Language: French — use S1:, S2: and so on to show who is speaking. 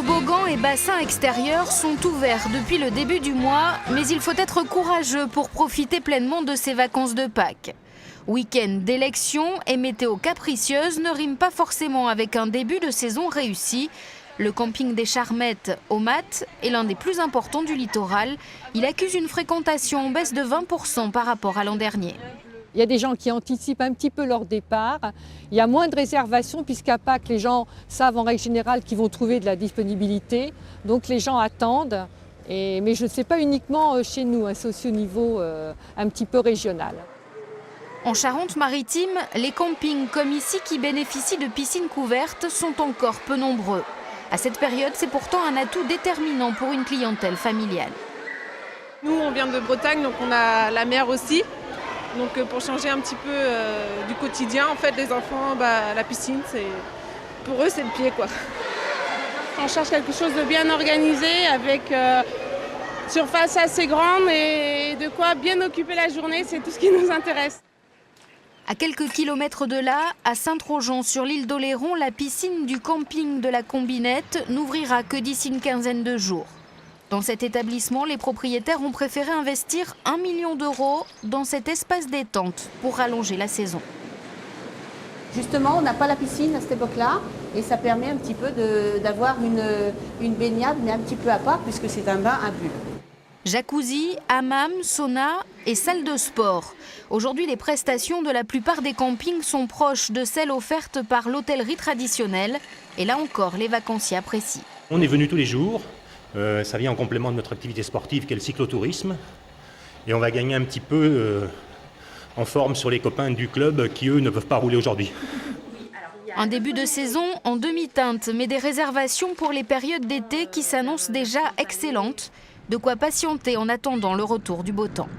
S1: Toboggans et bassins extérieurs sont ouverts depuis le début du mois, mais il faut être courageux pour profiter pleinement de ces vacances de Pâques. Week-end d'élection et météo capricieuse ne riment pas forcément avec un début de saison réussi. Le camping des Charmettes au Mat est l'un des plus importants du littoral. Il accuse une fréquentation en baisse de 20% par rapport à l'an dernier.
S2: Il y a des gens qui anticipent un petit peu leur départ. Il y a moins de réservations puisqu'à Pâques, les gens savent en règle générale qu'ils vont trouver de la disponibilité. Donc les gens attendent. Mais je ne sais pas uniquement chez nous, c'est aussi au niveau un petit peu régional.
S1: En Charente-Maritime, les campings comme ici qui bénéficient de piscines couvertes sont encore peu nombreux. À cette période, c'est pourtant un atout déterminant pour une clientèle familiale.
S3: Nous, on vient de Bretagne, donc on a la mer aussi. Donc pour changer un petit peu du quotidien, en fait, les enfants, la piscine, pour eux, c'est le pied, quoi.
S4: On cherche quelque chose de bien organisé, avec surface assez grande et de quoi bien occuper la journée, c'est tout ce qui nous intéresse.
S1: À quelques kilomètres de là, à Saint-Trojan, sur l'île d'Oléron, la piscine du camping de la Combinette n'ouvrira que d'ici une quinzaine de jours. Dans cet établissement, les propriétaires ont préféré investir 1 million d'euros dans cet espace détente pour rallonger la saison.
S5: Justement, on n'a pas la piscine à cette époque-là et ça permet un petit peu d'avoir une baignade, mais un petit peu à part puisque c'est un bain à bulles.
S1: Jacuzzi, hammam, sauna et salle de sport. Aujourd'hui, les prestations de la plupart des campings sont proches de celles offertes par l'hôtellerie traditionnelle. Et là encore, les vacanciers apprécient.
S6: On est venu tous les jours. Ça vient en complément de notre activité sportive qui est le cyclotourisme. Et on va gagner un petit peu en forme sur les copains du club qui, eux, ne peuvent pas rouler aujourd'hui.
S1: Un début de saison en demi-teinte, mais des réservations pour les périodes d'été qui s'annoncent déjà excellentes. De quoi patienter en attendant le retour du beau temps.